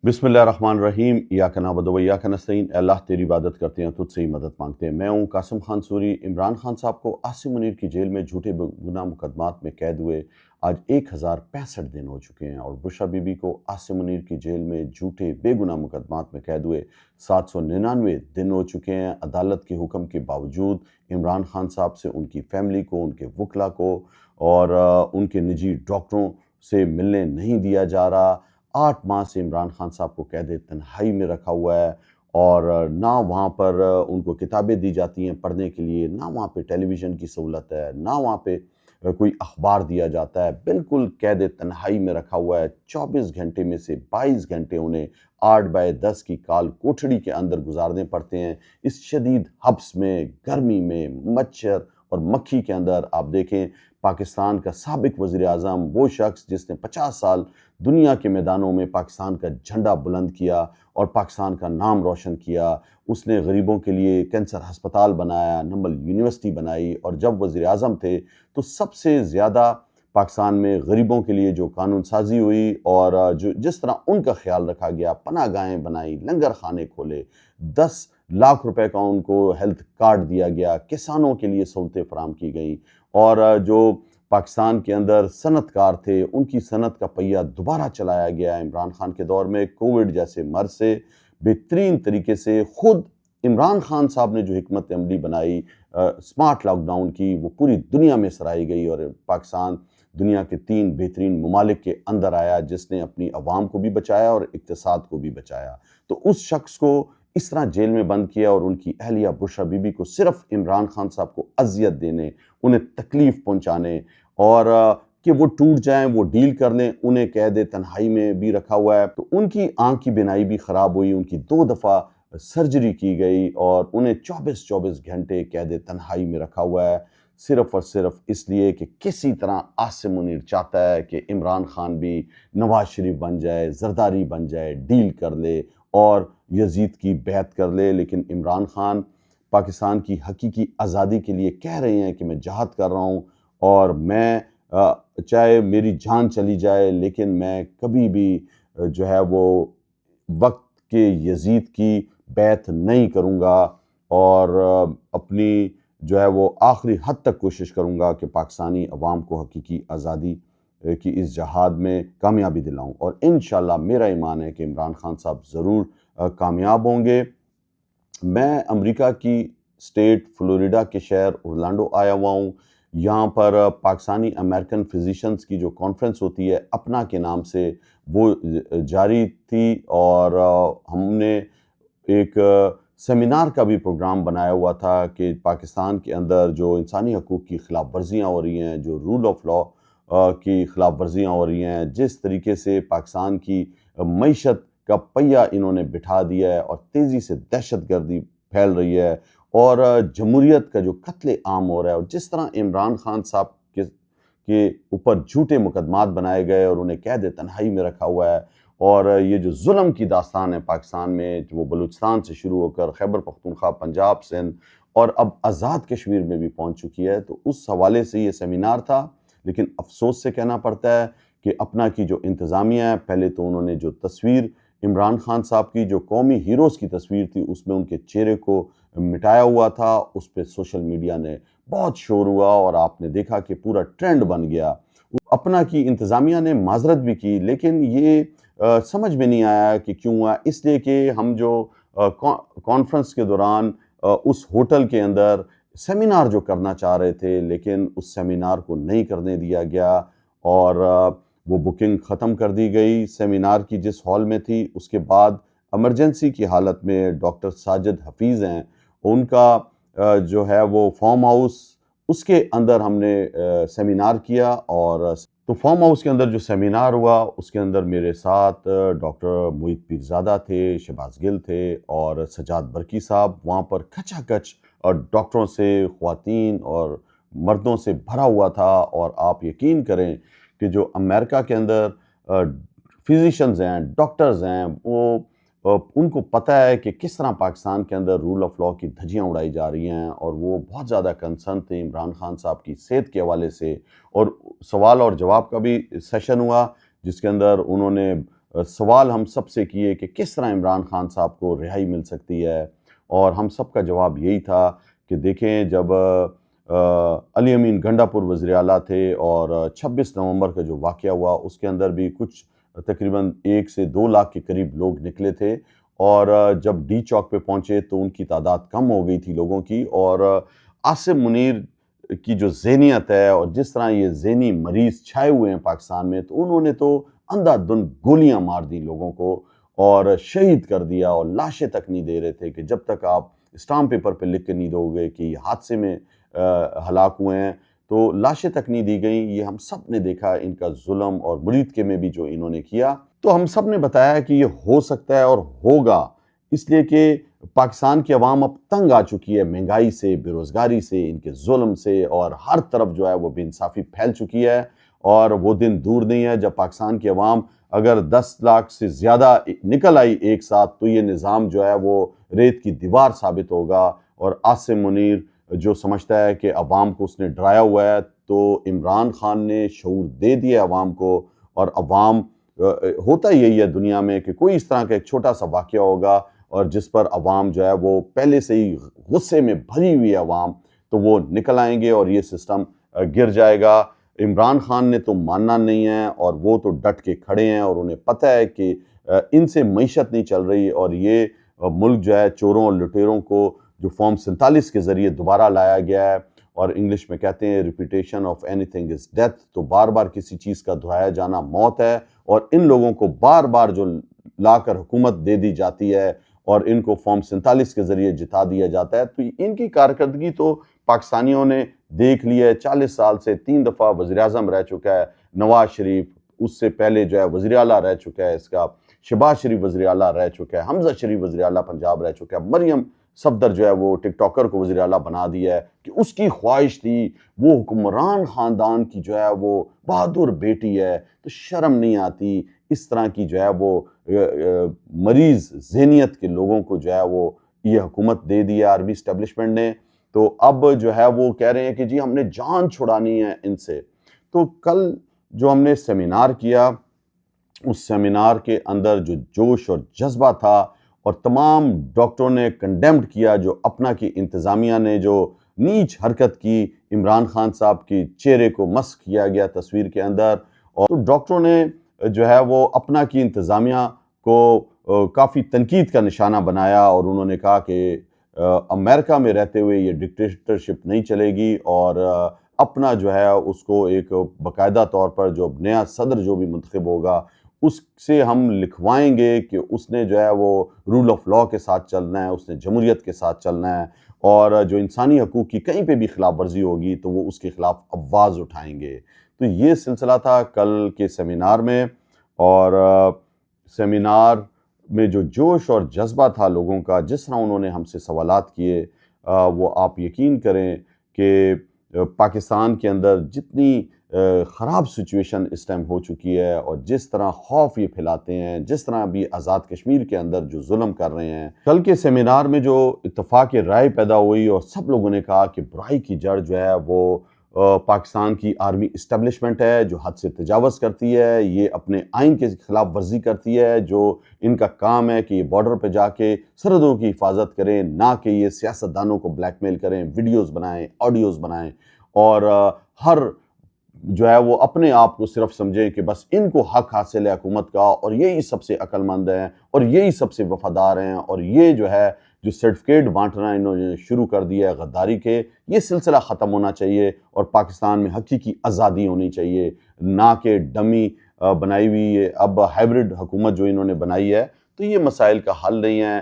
बिस्मिल्लाहिर्रहमानिर्रहीम इय्याका नअबुदु व इय्याका नस्तईन। अल्लाह तेरी इबादत करते हैं, तुझसे ही मदद मांगते हैं। मैं हूँ कासिम खान सूरी। इमरान खान साहब को आसिम मुनीर की जेल में झूठे गुनाह मुकदमात में कैद हुए आज 1065 दिन हो चुके हैं, और बुशरा बीबी को आसिम मुनीर की जेल में झूठे बेगुनाह मुकदमात में कैद हुए 799 दिन हो चुके हैं। अदालत के हुक्म के बावजूद इमरान खान साहब से उनकी फैमिली को, उनके वकला को और उनके निजी डॉक्टरों से मिलने नहीं दिया जा रहा। 8 माह से इमरान खान साहब को कैद तन्हाई में रखा हुआ है, और ना वहाँ पर उनको किताबें दी जाती हैं पढ़ने के लिए, ना वहाँ पे टेलीविज़न की सहूलत है, ना वहाँ पे कोई अखबार दिया जाता है। बिल्कुल कैद तन्हाई में रखा हुआ है। 24 घंटे में से 22 घंटे उन्हें 8 बाय 10 की काल कोठड़ी के अंदर गुजारने पड़ते हैं। इस शदीद हब्स में, गर्मी में, मच्छर और मक्खी के अंदर आप देखें, पाकिस्तान का साबिक वज़ीर आज़म, वो शख्स जिसने 50 साल दुनिया के मैदानों में पाकिस्तान का झंडा बुलंद किया और पाकिस्तान का नाम रोशन किया, उसने गरीबों के लिए कैंसर हस्पताल बनाया, नंबल यूनिवर्सिटी बनाई, और जब वज़ीर आज़म थे तो सबसे ज़्यादा पाकिस्तान में गरीबों के लिए जो कानून साजी हुई और जो जिस तरह उनका ख्याल रखा गया, पनाहगाहें बनाई, लंगर खाने खोले, 10 लाख रुपए का उनको हेल्थ कार्ड दिया गया, किसानों के लिए सहूलतें फराहम की गई, और जो पाकिस्तान के अंदर सनतकार थे उनकी सनत का पहिया दोबारा चलाया गया। इमरान खान के दौर में कोविड जैसे मर्ज से बेहतरीन तरीके से खुद इमरान खान साहब ने जो हिकमत अमली बनाई, स्मार्ट लॉकडाउन की, वो पूरी दुनिया में सराही गई, और पाकिस्तान दुनिया के 3 बेहतरीन ममालिक के अंदर आया, जिसने अपनी अवाम को भी बचाया और इक़्तिसाद को भी बचाया। तो उस शख्स को इस तरह जेल में बंद किया, और उनकी अहलिया बुशरा बीबी को सिर्फ इमरान खान साहब को अजियत देने, उन्हें तकलीफ़ पहुँचाने और कि वो टूट जाएं, वो डील कर लें, उन्हें कैद तन्हाई में भी रखा हुआ है। तो उनकी आँख की बिनाई भी ख़राब हुई, उनकी 2 दफ़ा सर्जरी की गई, और उन्हें 24-24 घंटे कैद तन्हाई में रखा हुआ है, सिर्फ़ और सिर्फ इसलिए कि किसी तरह आसिम मुनीर चाहता है कि इमरान खान भी नवाज़ शरीफ बन जाए, ज़रदारी बन जाए, डील कर ले और यज़ीद की बैत कर ले। लेकिन इमरान खान पाकिस्तान की हकीकी आज़ादी के लिए कह रहे हैं कि मैं जहाद कर रहा हूँ, और मैं चाहे मेरी जान चली जाए, लेकिन मैं कभी भी जो है वो वक्त के यजीद की बैत नहीं करूँगा, और अपनी जो है वो आखिरी हद तक कोशिश करूँगा कि पाकिस्तानी अवाम को हकीकी आज़ादी की इस जहाद में कामयाबी दिलाऊँ, और इंशाअल्लाह मेरा ईमान है कि इमरान खान साहब ज़रूर कामयाब होंगे। मैं अमेरिका की स्टेट फ्लोरिडा के शहर ओरलैंडो आया हुआ हूँ। यहाँ पर पाकिस्तानी अमेरिकन फिजिशियंस की जो कॉन्फ्रेंस होती है अपना के नाम से, वो जारी थी, और हमने एक सेमिनार का भी प्रोग्राम बनाया हुआ था कि पाकिस्तान के अंदर जो इंसानी हकूक़ की ख़िलाफ़ वर्जियाँ हो रही हैं, जो रूल ऑफ लॉ की ख़िलाफ़ वर्जियाँ हो रही हैं, जिस तरीके से पाकिस्तान की मईशत का पहिया इन्होंने बिठा दिया है, और तेज़ी से दहशतगर्दी फैल रही है, और जमहूरियत का जो कत्ले आम हो रहा है, और जिस तरह इमरान खान साहब के ऊपर झूठे मुकदमात बनाए गए और उन्हें कैद तन्हाई में रखा हुआ है, और ये जो जुल्म की दास्तान है पाकिस्तान में, वो बलूचिस्तान से शुरू होकर खैबर पख्तूनख्वा, पंजाब, सिंध और अब आज़ाद कश्मीर में भी पहुंच चुकी है। तो उस हवाले से ये सेमिनार था, लेकिन अफसोस से कहना पड़ता है कि अपना की जो इंतज़ामिया है, पहले तो उन्होंने जो तस्वीर इमरान खान साहब की, जो कौमी हीरोज़ की तस्वीर थी, उसमें उनके चेहरे को मिटाया हुआ था, उस पे सोशल मीडिया ने बहुत शोर हुआ, और आपने देखा कि पूरा ट्रेंड बन गया। अपना की इंतज़ामिया ने माज़रत भी की, लेकिन ये समझ में नहीं आया कि क्यों हुआ। इसलिए कि हम जो कॉन्फ्रेंस के दौरान उस होटल के अंदर सेमिनार जो करना चाह रहे थे, लेकिन उस सेमिनार को नहीं करने दिया गया, और वो बुकिंग ख़त्म कर दी गई सेमिनार की जिस हॉल में थी। उसके बाद इमरजेंसी की हालत में डॉक्टर साजिद हफीज़ हैं, उनका जो है वो फार्म हाउस, उसके अंदर हमने सेमिनार किया। और तो फार्म हाउस के अंदर जो सेमिनार हुआ, उसके अंदर मेरे साथ डॉक्टर मोहित पीरज़ादा थे, शहबाज गिल थे, और सजाद बरकी साहब। वहाँ पर खचाखच डॉक्टरों से, ख़वातीन और मर्दों से भरा हुआ था, और आप यकीन करें कि जो अमेरिका के अंदर फिजिशियंस हैं, डॉक्टर्स हैं, वो उनको पता है कि किस तरह पाकिस्तान के अंदर रूल ऑफ लॉ की धज्जियाँ उड़ाई जा रही हैं, और वो बहुत ज़्यादा कंसर्न थे इमरान खान साहब की सेहत के हवाले से। और सवाल और जवाब का भी सेशन हुआ, जिसके अंदर उन्होंने سوال ہم سب سے کیے کہ کس طرح عمران خان صاحب کو رہائی مل سکتی ہے، اور ہم سب کا جواب یہی تھا کہ دیکھیں جب علی امین گنڈا پور وزیر اعلیٰ تھے اور 26 نومبر کا جو واقعہ ہوا اس کے اندر بھی کچھ تقریباً 1 سے 2 لاکھ کے قریب لوگ نکلے تھے، اور جب ڈی چوک پہ پہنچے تو ان کی تعداد کم ہو گئی تھی لوگوں کی، اور عاصم منیر کی جو ذہنیت ہے اور جس طرح یہ ذہنی مریض چھائے ہوئے ہیں پاکستان میں، تو انہوں نے تو اندھا دھند گولیاں مار دی لوگوں کو اور شہید کر دیا، اور لاشیں تک نہیں دے رہے تھے کہ جب تک آپ اسٹامپ پیپر پہ لکھ کے نہیں دو گے کہ یہ حادثے میں ہلاک ہوئے ہیں، تو لاشیں تک نہیں دی گئیں۔ یہ ہم سب نے دیکھا ان کا ظلم، اور مریدکے میں بھی جو انہوں نے کیا، تو ہم سب نے بتایا کہ یہ ہو سکتا ہے اور ہوگا، اس لیے کہ پاکستان کی عوام اب تنگ آ چکی ہے مہنگائی سے، بے روزگاری سے، ان کے ظلم سے، اور ہر طرف جو ہے وہ بے انصافی پھیل چکی ہے، اور وہ دن دور نہیں ہے جب پاکستان کی عوام اگر 10 لاکھ سے زیادہ نکل آئی ایک ساتھ تو یہ نظام جو ہے وہ ریت کی دیوار ثابت ہوگا، اور عاصم منیر جو سمجھتا ہے کہ عوام کو اس نے ڈرایا ہوا ہے، تو عمران خان نے شعور دے دیا عوام کو، اور عوام ہوتا یہی ہے دنیا میں کہ کوئی اس طرح کا ایک چھوٹا سا واقعہ ہوگا اور جس پر عوام جو ہے وہ پہلے سے ہی غصے میں بھری ہوئی عوام، تو وہ نکل آئیں گے اور یہ سسٹم گر جائے گا۔ عمران خان نے تو ماننا نہیں ہے، اور وہ تو ڈٹ کے کھڑے ہیں، اور انہیں پتہ ہے کہ ان سے معیشت نہیں چل رہی، اور یہ ملک جو ہے چوروں اور لٹیروں کو جو فارم 47 کے ذریعے دوبارہ لایا گیا ہے، اور انگلش میں کہتے ہیں repetition of any thing is death, تو بار بار کسی چیز کا دہرایا جانا موت ہے، اور ان لوگوں کو بار بار جو لا کر حکومت دے دی جاتی ہے اور ان کو فارم 47 کے ذریعے جتا دیا جاتا ہے، تو ان کی کارکردگی تو پاکستانیوں نے دیکھ لی ہے۔ 40 سال سے 3 دفعہ وزیر اعظم رہ چکا ہے نواز شریف، اس سے پہلے جو ہے وزیر اعلیٰ رہ چکا ہے اس کا شہباز شریف وزیر اعلیٰ رہ چکا ہے، حمزہ شریف وزیر اعلیٰ پنجاب رہ چکا ہے، مریم صفدر جو ہے وہ ٹک ٹاکر کو وزیر اعلیٰ بنا دیا ہے کہ اس کی خواہش تھی، وہ حکمران خاندان کی جو ہے وہ بہادر بیٹی ہے، تو شرم نہیں آتی اس طرح کی جو ہے وہ مریض ذہنیت کے لوگوں کو جو ہے وہ یہ حکومت دے دی ہے آرمی اسٹیبلشمنٹ نے۔ تو اب جو ہے وہ کہہ رہے ہیں کہ جی ہم نے جان چھڑانی ہے ان سے۔ تو کل جو ہم نے سیمینار کیا، اس سیمینار کے اندر جو جوش اور جذبہ تھا، اور تمام ڈاکٹروں نے کنڈیمڈ کیا جو اپنا کی انتظامیہ نے جو نیچ حرکت کی، عمران خان صاحب کی چہرے کو مسخ کیا گیا تصویر کے اندر، اور ڈاکٹروں نے جو ہے وہ اپنا کی انتظامیہ کو کافی تنقید کا نشانہ بنایا، اور انہوں نے کہا کہ امریکہ میں رہتے ہوئے یہ ڈکٹیٹرشپ نہیں چلے گی، اور اپنا جو ہے اس کو ایک باقاعدہ طور پر جو نیا صدر جو بھی منتخب ہوگا اس سے ہم لکھوائیں گے کہ اس نے جو ہے وہ رول آف لاء کے ساتھ چلنا ہے، اس نے جمہوریت کے ساتھ چلنا ہے، اور جو انسانی حقوق کی کہیں پہ بھی خلاف ورزی ہوگی تو وہ اس کے خلاف آواز اٹھائیں گے۔ تو یہ سلسلہ تھا کل کے سیمینار میں، اور سیمینار میں جو جوش اور جذبہ تھا لوگوں کا، جس طرح انہوں نے ہم سے سوالات کیے، وہ آپ یقین کریں کہ پاکستان کے اندر جتنی خراب سچویشن اس ٹائم ہو چکی ہے، اور جس طرح خوف یہ پھیلاتے ہیں، جس طرح بھی آزاد کشمیر کے اندر جو ظلم کر رہے ہیں، کل کے سیمینار میں جو اتفاق رائے پیدا ہوئی اور سب لوگوں نے کہا کہ برائی کی جڑ جو ہے وہ پاکستان کی آرمی اسٹیبلشمنٹ ہے، جو حد سے تجاوز کرتی ہے، یہ اپنے آئین کے خلاف ورزی کرتی ہے، جو ان کا کام ہے کہ یہ بارڈر پہ جا کے سرحدوں کی حفاظت کریں، نہ کہ یہ سیاستدانوں کو بلیک میل کریں، ویڈیوز بنائیں، آڈیوز بنائیں، اور ہر جو ہے وہ اپنے آپ کو صرف سمجھیں کہ بس ان کو حق حاصل ہے حکومت کا، اور یہی سب سے عقل مند ہیں، اور یہی سب سے وفادار ہیں، اور یہ جو ہے جو سرٹیفکیٹ بانٹنا انہوں نے شروع کر دیا ہے غداری کے، یہ سلسلہ ختم ہونا چاہیے، اور پاکستان میں حقیقی آزادی ہونی چاہیے، نہ کہ ڈمی بنائی ہوئی اب ہائبرڈ حکومت جو انہوں نے بنائی ہے۔ تو یہ مسائل کا حل نہیں ہے۔